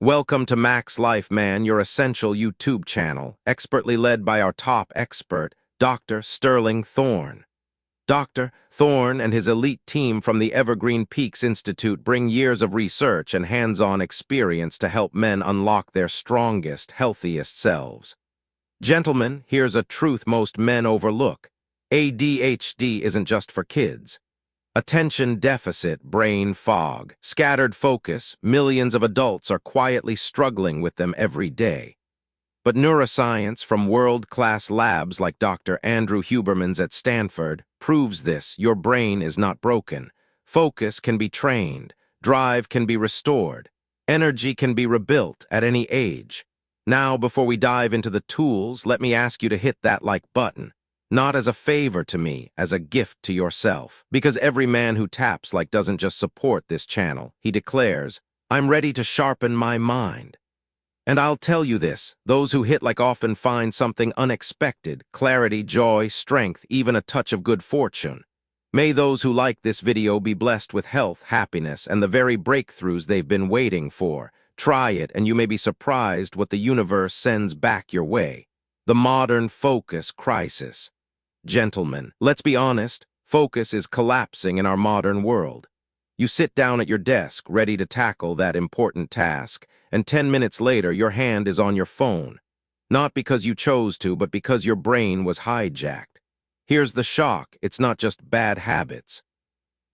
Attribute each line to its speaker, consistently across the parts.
Speaker 1: Welcome to MaxLife Man, your essential YouTube channel, expertly led by our top expert, Dr. Sterling Thorne. Dr. Thorne and his elite team from the Evergreen Peaks Institute bring years of research and hands-on experience to help men unlock their strongest, healthiest selves. Gentlemen, here's a truth most men overlook. ADHD isn't just for kids. Attention deficit, brain fog, scattered focus, millions of adults are quietly struggling with them every day. But neuroscience from world-class labs like Dr. Andrew Huberman's at Stanford proves this: your brain is not broken. Focus can be trained, drive can be restored, energy can be rebuilt at any age. Now, before we dive into the tools, let me ask you to hit that like button. Not as a favor to me, as a gift to yourself. Because every man who taps like doesn't just support this channel. He declares, I'm ready to sharpen my mind. And I'll tell you this, those who hit like often find something unexpected: clarity, joy, strength, even a touch of good fortune. May those who like this video be blessed with health, happiness, and the very breakthroughs they've been waiting for. Try it, and you may be surprised what the universe sends back your way. The modern focus crisis. Gentlemen, let's be honest, focus is collapsing in our modern world. You sit down at your desk, ready to tackle that important task, and 10 minutes later your hand is on your phone. Not because you chose to, but because your brain was hijacked. Here's the shock: it's not just bad habits.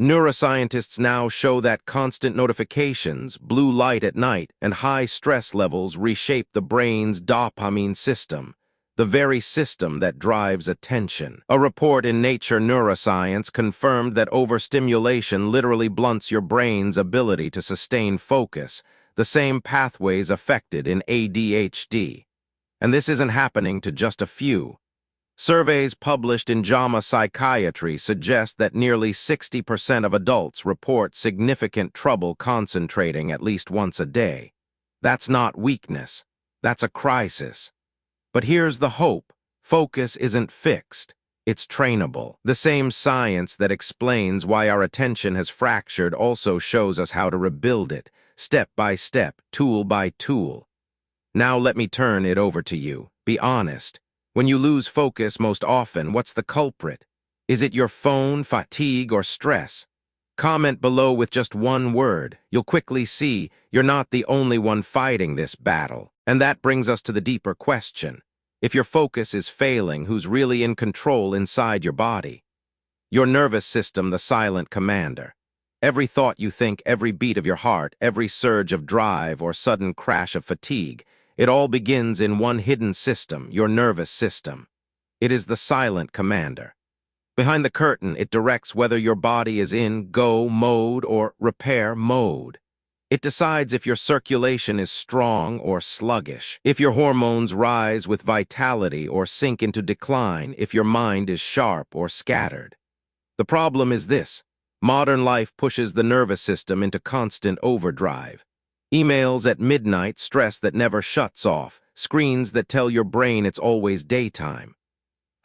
Speaker 1: Neuroscientists now show that constant notifications, blue light at night, and high stress levels reshape the brain's dopamine system, the very system that drives attention. A report in Nature Neuroscience confirmed that overstimulation literally blunts your brain's ability to sustain focus, the same pathways affected in ADHD. And this isn't happening to just a few. Surveys published in JAMA Psychiatry suggest that nearly 60% of adults report significant trouble concentrating at least once a day. That's not weakness. That's a crisis. But here's the hope: focus isn't fixed, it's trainable. The same science that explains why our attention has fractured also shows us how to rebuild it, step by step, tool by tool. Now let me turn it over to you. Be honest. When you lose focus most often, what's the culprit? Is it your phone, fatigue, or stress? Comment below with just one word. You'll quickly see you're not the only one fighting this battle. And that brings us to the deeper question. If your focus is failing, who's really in control inside your body? Your nervous system, the silent commander. Every thought you think, every beat of your heart, every surge of drive or sudden crash of fatigue, it all begins in one hidden system: your nervous system. It is the silent commander. Behind the curtain, it directs whether your body is in go mode or repair mode. It decides if your circulation is strong or sluggish, if your hormones rise with vitality or sink into decline, if your mind is sharp or scattered. The problem is this: modern life pushes the nervous system into constant overdrive. Emails at midnight, stress that never shuts off, screens that tell your brain it's always daytime.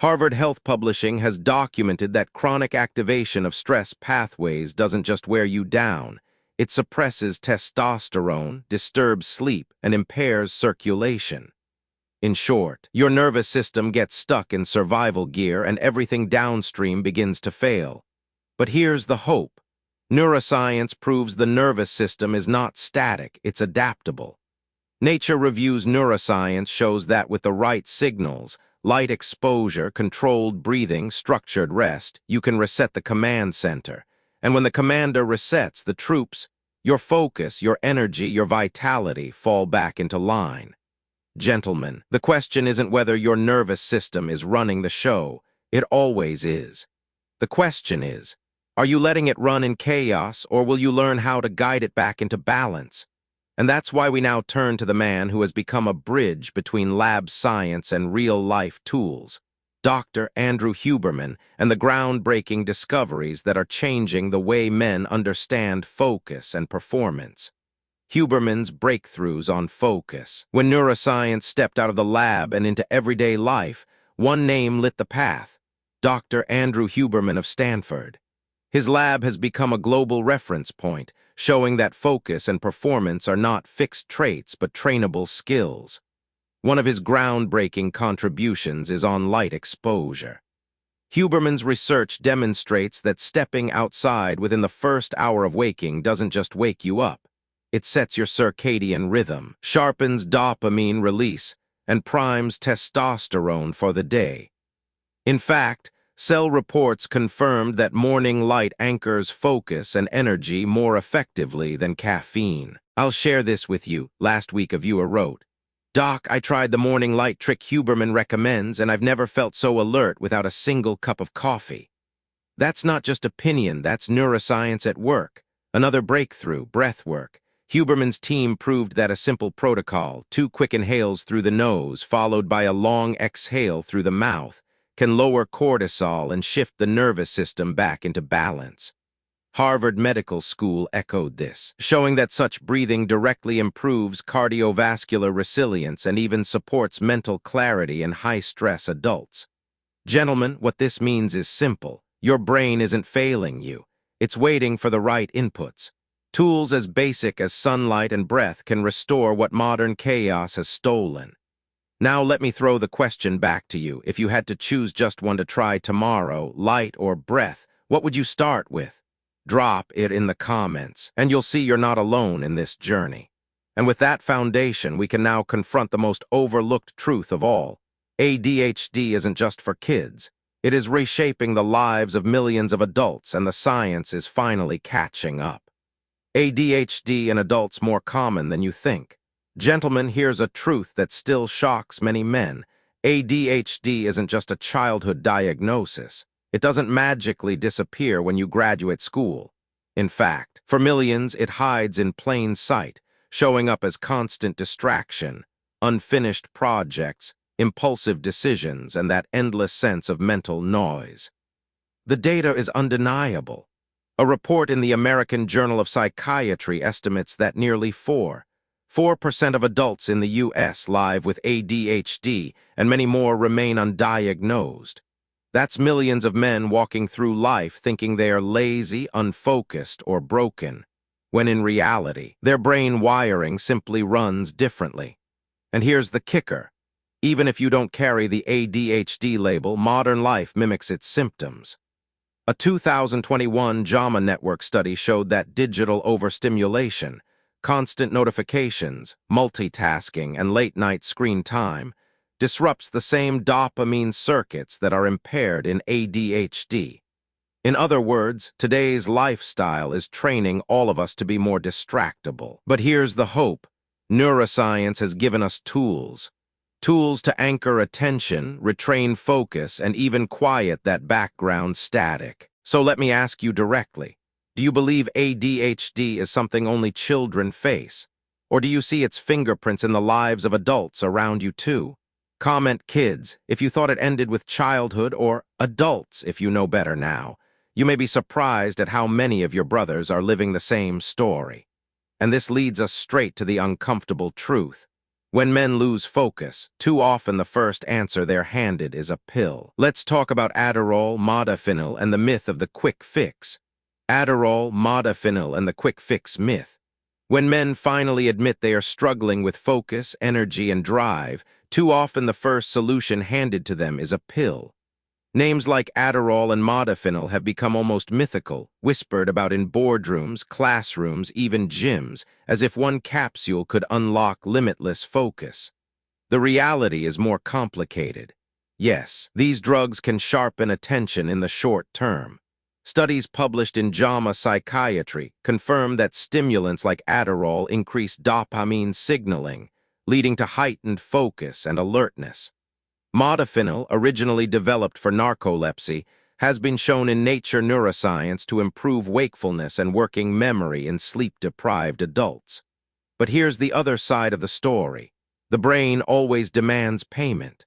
Speaker 1: Harvard Health Publishing has documented that chronic activation of stress pathways doesn't just wear you down. It suppresses testosterone, disturbs sleep, and impairs circulation. In short, your nervous system gets stuck in survival gear and everything downstream begins to fail. But here's the hope. Neuroscience proves the nervous system is not static, it's adaptable. Nature Review's neuroscience shows that with the right signals, light exposure, controlled breathing, structured rest, you can reset the command center. And when the commander resets, the troops, your focus, your energy, your vitality, fall back into line. Gentlemen, the question isn't whether your nervous system is running the show. It always is. The question is, are you letting it run in chaos, or will you learn how to guide it back into balance? And that's why we now turn to the man who has become a bridge between lab science and real-life tools. Dr. Andrew Huberman, and the groundbreaking discoveries that are changing the way men understand focus and performance. Huberman's breakthroughs on focus. When neuroscience stepped out of the lab and into everyday life, one name lit the path: Dr. Andrew Huberman of Stanford. His lab has become a global reference point, showing that focus and performance are not fixed traits but trainable skills. One of his groundbreaking contributions is on light exposure. Huberman's research demonstrates that stepping outside within the first hour of waking doesn't just wake you up. It sets your circadian rhythm, sharpens dopamine release, and primes testosterone for the day. In fact, Cell reports confirmed that morning light anchors focus and energy more effectively than caffeine. I'll share this with you. Last week a viewer wrote, "Doc, I tried the morning light trick Huberman recommends, and I've never felt so alert without a single cup of coffee." That's not just opinion, that's neuroscience at work. Another breakthrough, breathwork. Huberman's team proved that a simple protocol, 2 quick inhales through the nose followed by a long exhale through the mouth, can lower cortisol and shift the nervous system back into balance. Harvard Medical School echoed this, showing that such breathing directly improves cardiovascular resilience and even supports mental clarity in high-stress adults. Gentlemen, what this means is simple. Your brain isn't failing you. It's waiting for the right inputs. Tools as basic as sunlight and breath can restore what modern chaos has stolen. Now let me throw the question back to you. If you had to choose just one to try tomorrow, light or breath, what would you start with? Drop it in the comments, and you'll see you're not alone in this journey. And with that foundation, we can now confront the most overlooked truth of all. ADHD isn't just for kids. It is reshaping the lives of millions of adults, and the science is finally catching up. ADHD in adults more common than you think. Gentlemen, here's a truth that still shocks many men. ADHD isn't just a childhood diagnosis. It doesn't magically disappear when you graduate school. In fact, for millions, it hides in plain sight, showing up as constant distraction, unfinished projects, impulsive decisions, and that endless sense of mental noise. The data is undeniable. A report in the American Journal of Psychiatry estimates that nearly 4% of adults in the U.S. live with ADHD, and many more remain undiagnosed. That's millions of men walking through life thinking they are lazy, unfocused, or broken, when in reality, their brain wiring simply runs differently. And here's the kicker. Even if you don't carry the ADHD label, modern life mimics its symptoms. A 2021 JAMA Network study showed that digital overstimulation, constant notifications, multitasking, and late-night screen time disrupts the same dopamine circuits that are impaired in ADHD. In other words, today's lifestyle is training all of us to be more distractible. But here's the hope. Neuroscience has given us tools. Tools to anchor attention, retrain focus, and even quiet that background static. So let me ask you directly. Do you believe ADHD is something only children face? Or do you see its fingerprints in the lives of adults around you too? Comment kids if you thought it ended with childhood, or adults if you know better now. You may be surprised at how many of your brothers are living the same story. And this leads us straight to the uncomfortable truth. When men lose focus, too often the first answer they're handed is a pill. Let's talk about Adderall, modafinil, and the myth of the quick fix. Adderall, modafinil, and the quick fix myth. When men finally admit they are struggling with focus, energy, and drive, too often the first solution handed to them is a pill. Names like Adderall and modafinil have become almost mythical, whispered about in boardrooms, classrooms, even gyms, as if one capsule could unlock limitless focus. The reality is more complicated. Yes, these drugs can sharpen attention in the short term. Studies published in JAMA Psychiatry confirm that stimulants like Adderall increase dopamine signaling, leading to heightened focus and alertness. Modafinil, originally developed for narcolepsy, has been shown in Nature Neuroscience to improve wakefulness and working memory in sleep-deprived adults. But here's the other side of the story. The brain always demands payment.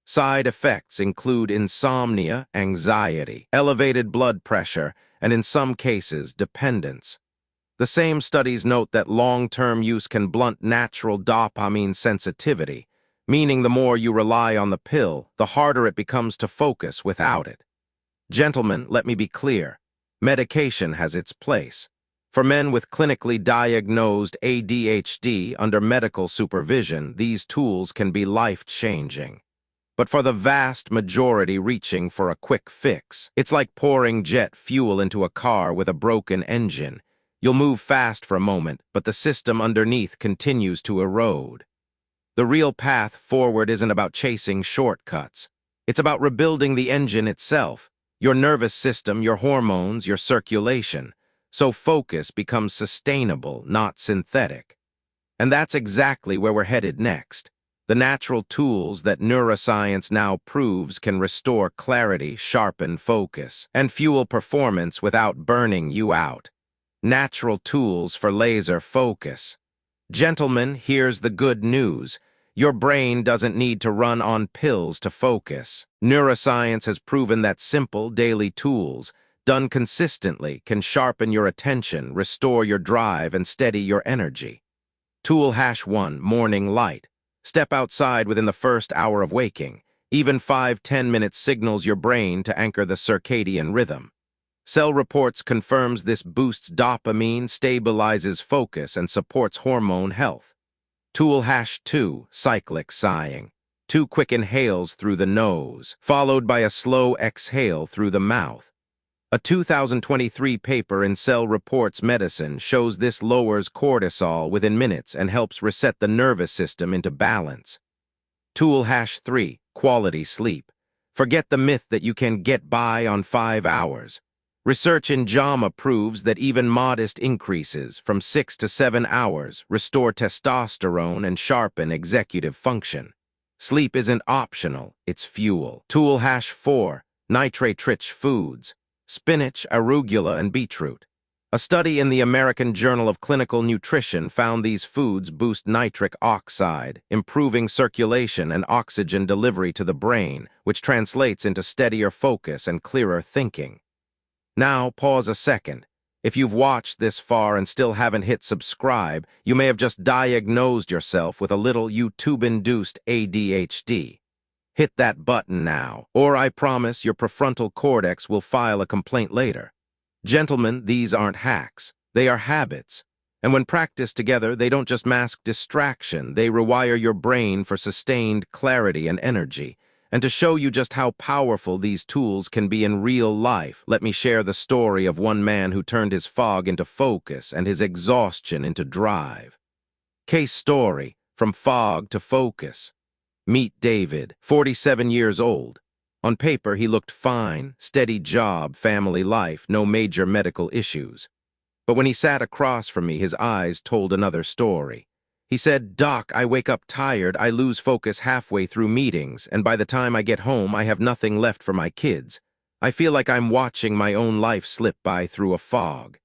Speaker 1: Side effects include insomnia, anxiety, elevated blood pressure, and in some cases, dependence. The same studies note that long-term use can blunt natural dopamine sensitivity, meaning the more you rely on the pill, the harder it becomes to focus without it. Gentlemen, let me be clear. Medication has its place. For men with clinically diagnosed ADHD under medical supervision, these tools can be life-changing. But for the vast majority reaching for a quick fix, it's like pouring jet fuel into a car with a broken engine. You'll move fast for a moment, but the system underneath continues to erode. The real path forward isn't about chasing shortcuts. It's about rebuilding the engine itself, your nervous system, your hormones, your circulation, so focus becomes sustainable, not synthetic. And that's exactly where we're headed next. The natural tools that neuroscience now proves can restore clarity, sharpen focus, and fuel performance without burning you out. Natural tools for laser focus. Gentlemen, here's the good news. Your brain doesn't need to run on pills to focus. Neuroscience has proven that simple daily tools, done consistently, can sharpen your attention, restore your drive, and steady your energy. Tool #1, morning light. Step outside within the first hour of waking. Even 5–10 minutes signals your brain to anchor the circadian rhythm. Cell Reports confirms this boosts dopamine, stabilizes focus, and supports hormone health. Tool #2, cyclic sighing. 2 quick inhales through the nose, followed by a slow exhale through the mouth. A 2023 paper in Cell Reports Medicine shows this lowers cortisol within minutes and helps reset the nervous system into balance. Tool #3, quality sleep. Forget the myth that you can get by on 5 hours. Research in JAMA proves that even modest increases from 6 to 7 hours restore testosterone and sharpen executive function. Sleep isn't optional, it's fuel. Tool #4, nitrate-rich foods. Spinach, arugula, and beetroot. A study in the American Journal of Clinical Nutrition found these foods boost nitric oxide, improving circulation and oxygen delivery to the brain, which translates into steadier focus and clearer thinking. Now, pause a second. If you've watched this far and still haven't hit subscribe, you may have just diagnosed yourself with a little YouTube-induced ADHD. Hit that button now, or I promise your prefrontal cortex will file a complaint later. Gentlemen, these aren't hacks. They are habits. And when practiced together, they don't just mask distraction, they rewire your brain for sustained clarity and energy. And to show you just how powerful these tools can be in real life, let me share the story of one man who turned his fog into focus and his exhaustion into drive. Case story, from fog to focus. Meet David, 47 years old. On paper, he looked fine, steady job, family life, no major medical issues. But when he sat across from me, his eyes told another story. He said, "Doc, I wake up tired, I lose focus halfway through meetings, and by the time I get home, I have nothing left for my kids. I feel like I'm watching my own life slip by through a fog."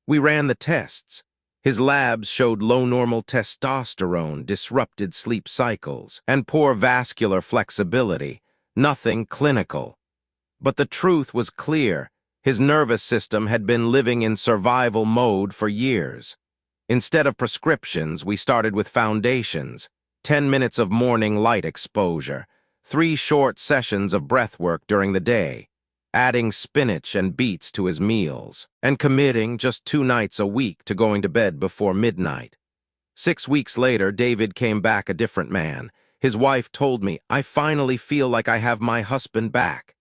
Speaker 1: We ran the tests. His labs showed low normal testosterone, disrupted sleep cycles, and poor vascular flexibility. Nothing clinical. But the truth was clear. His nervous system had been living in survival mode for years. Instead of prescriptions, we started with foundations. 10 minutes of morning light exposure, 3 short sessions of breathwork during the day, adding spinach and beets to his meals, and committing just 2 nights a week to going to bed before midnight. 6 weeks later, David came back a different man. His wife told me, "I finally feel like I have my husband back."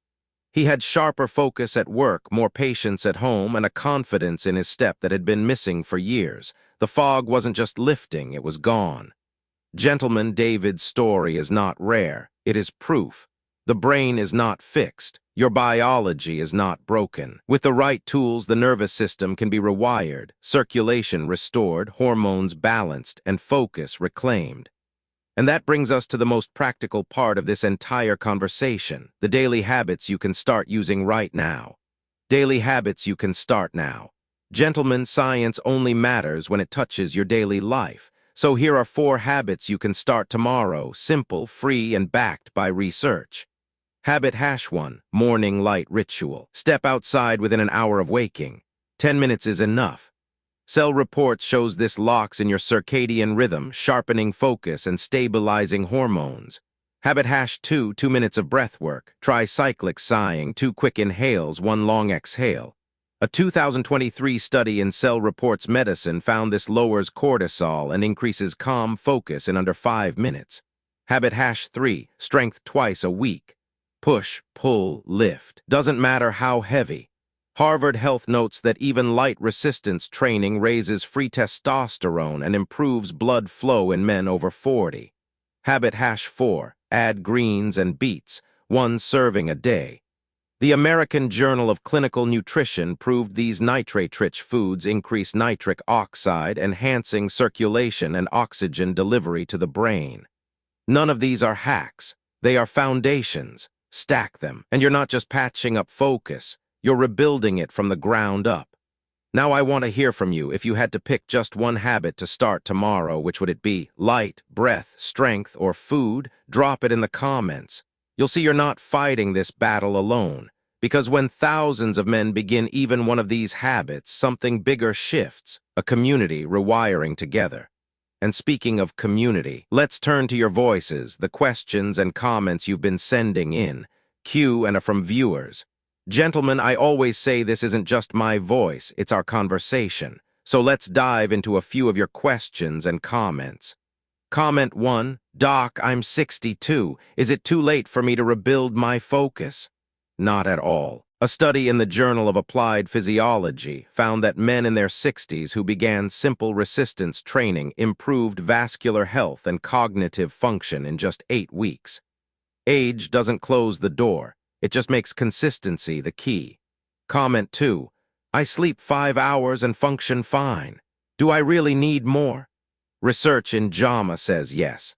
Speaker 1: He had sharper focus at work, more patience at home, and a confidence in his step that had been missing for years. The fog wasn't just lifting, it was gone. Gentlemen, David's story is not rare. It is proof. The brain is not fixed. Your biology is not broken. With the right tools, the nervous system can be rewired, circulation restored, hormones balanced, and focus reclaimed. And that brings us to the most practical part of this entire conversation, the daily habits you can start using right now. Daily habits you can start now. Gentlemen, science only matters when it touches your daily life. So here are 4 habits you can start tomorrow, simple, free, and backed by research. Habit #1, morning light ritual. Step outside within an hour of waking. 10 minutes is enough. Cell Reports shows this locks in your circadian rhythm, sharpening focus and stabilizing hormones. Habit #2, 2 minutes of breath work. Try cyclic sighing, 2 quick inhales, 1 long exhale. A 2023 study in Cell Reports Medicine found this lowers cortisol and increases calm focus in under 5 minutes. Habit hash 3, strength twice a week. Push, pull, lift. Doesn't matter how heavy. Harvard Health notes that even light resistance training raises free testosterone and improves blood flow in men over 40. Habit hash 4, add greens and beets, 1 serving a day. The American Journal of Clinical Nutrition proved these nitrate-rich foods increase nitric oxide, enhancing circulation and oxygen delivery to the brain. None of these are hacks. They are foundations. Stack them. And you're not just patching up focus. You're rebuilding it from the ground up. Now I want to hear from you. If you had to pick just one habit to start tomorrow, which would it be? Light, breath, strength, or food? Drop it in the comments. You'll see you're not fighting this battle alone. Because when thousands of men begin even one of these habits, something bigger shifts, a community rewiring together. And speaking of community, let's turn to your voices, the questions and comments you've been sending in. Q and from viewers. Gentlemen, I always say this isn't just my voice, it's our conversation. So let's dive into a few of your questions and comments. Comment 1, Doc, I'm 62. Is it too late for me to rebuild my focus? Not at all. A study in the Journal of Applied Physiology found that men in their 60s who began simple resistance training improved vascular health and cognitive function in just 8 weeks. Age doesn't close the door. It just makes consistency the key. Comment 2. I sleep 5 hours and function fine. Do I really need more? Research in JAMA says yes.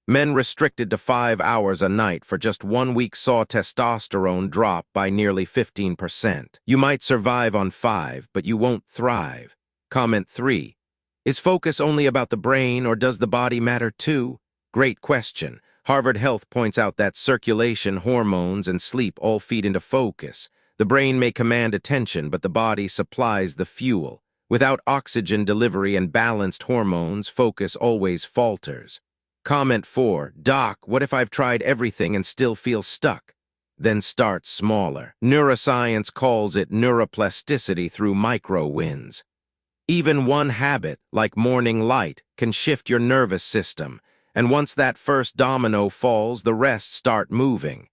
Speaker 1: Men restricted to 5 hours a night for just 1 week saw testosterone drop by nearly 15%. You might survive on 5, but you won't thrive. Comment 3. Is focus only about the brain, or does the body matter too? Great question. Harvard Health points out that circulation, hormones, and sleep all feed into focus. The brain may command attention, but the body supplies the fuel. Without oxygen delivery and balanced hormones, focus always falters. Comment 4. Doc, what if I've tried everything and still feel stuck? Then start smaller. Neuroscience calls it neuroplasticity through micro-wins. Even one habit, like morning light, can shift your nervous system. And once that first domino falls, the rest start moving.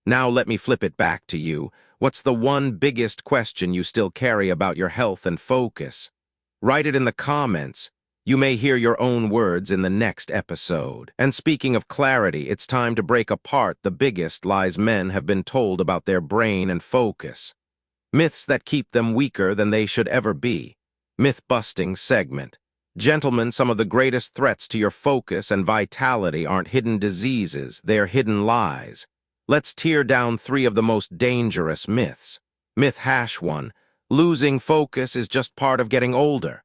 Speaker 1: Now let me flip it back to you. What's the one biggest question you still carry about your health and focus? Write it in the comments. You may hear your own words in the next episode. And speaking of clarity, it's time to break apart the biggest lies men have been told about their brain and focus. Myths that keep them weaker than they should ever be. Myth-busting segment. Gentlemen, some of the greatest threats to your focus and vitality aren't hidden diseases, they're hidden lies. Let's tear down 3 of the most dangerous myths. Myth hash 1. Losing focus is just part of getting older.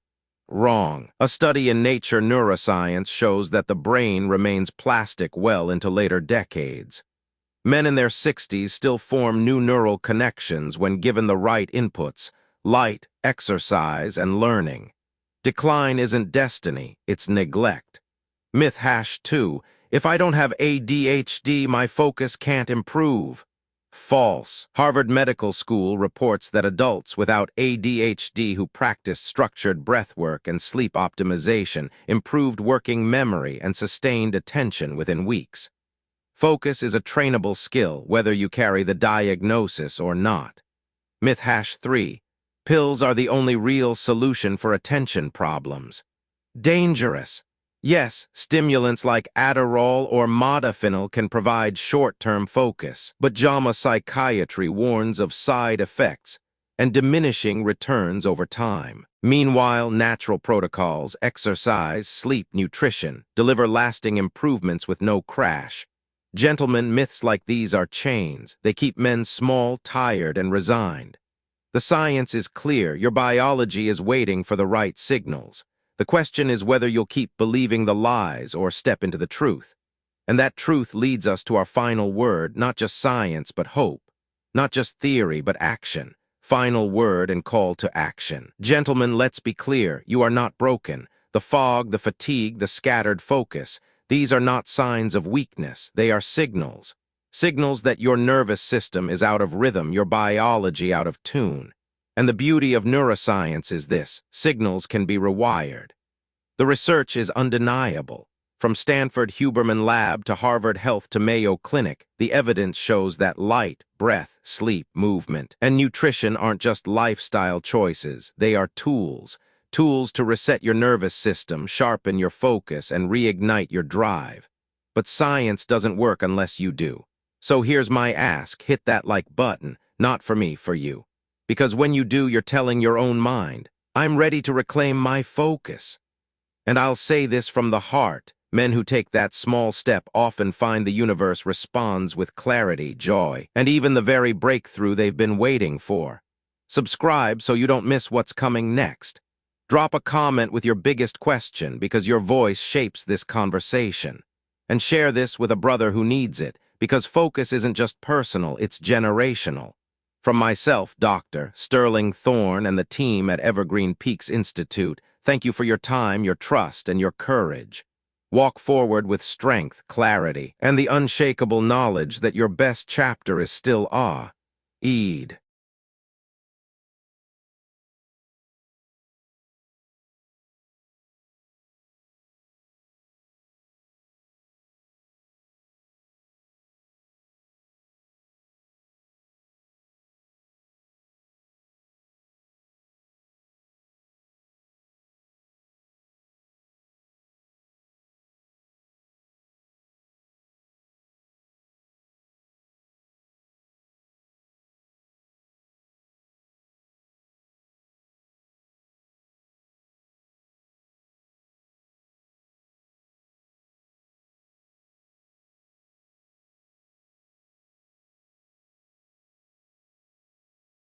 Speaker 1: Wrong. A study in Nature Neuroscience shows that the brain remains plastic well into later decades. Men in their 60s still form new neural connections when given the right inputs, light, exercise, and learning. Decline isn't destiny, it's neglect. Myth hash 2. If I don't have ADHD, my focus can't improve. False. Harvard Medical School reports that adults without ADHD who practiced structured breathwork and sleep optimization improved working memory and sustained attention within weeks. Focus is a trainable skill, whether you carry the diagnosis or not. Myth hash 3. Pills are the only real solution for attention problems. Dangerous. Yes, stimulants like Adderall or modafinil can provide short-term focus, but JAMA Psychiatry warns of side effects and diminishing returns over time. Meanwhile, natural protocols, exercise, sleep, nutrition, deliver lasting improvements with no crash. Gentlemen, myths like these are chains. They keep men small, tired, and resigned. The science is clear. Your biology is waiting for the right signals. The question is whether you'll keep believing the lies or step into the truth. And that truth leads us to our final word, not just science, but hope. Not just theory, but action. Final word and call to action. Gentlemen, let's be clear. You are not broken. The fog, the fatigue, the scattered focus, these are not signs of weakness. They are signals. Signals that your nervous system is out of rhythm, your biology out of tune. And the beauty of neuroscience is this: signals can be rewired. The research is undeniable. From Stanford Huberman Lab to Harvard Health to Mayo Clinic, the evidence shows that light, breath, sleep, movement, and nutrition aren't just lifestyle choices. They are tools. Tools to reset your nervous system, sharpen your focus, and reignite your drive. But science doesn't work unless you do. So here's my ask: hit that like button, not for me, for you. Because when you do, you're telling your own mind, I'm ready to reclaim my focus. And I'll say this from the heart: men who take that small step often find the universe responds with clarity, joy, and even the very breakthrough they've been waiting for. Subscribe so you don't miss what's coming next. Drop a comment with your biggest question, because your voice shapes this conversation. And share this with a brother who needs it, because focus isn't just personal, it's generational. From myself, Dr. Sterling Thorne, and the team at Evergreen Peaks Institute, thank you for your time, your trust, and your courage. Walk forward with strength, clarity, and the unshakable knowledge that your best chapter is still ahead.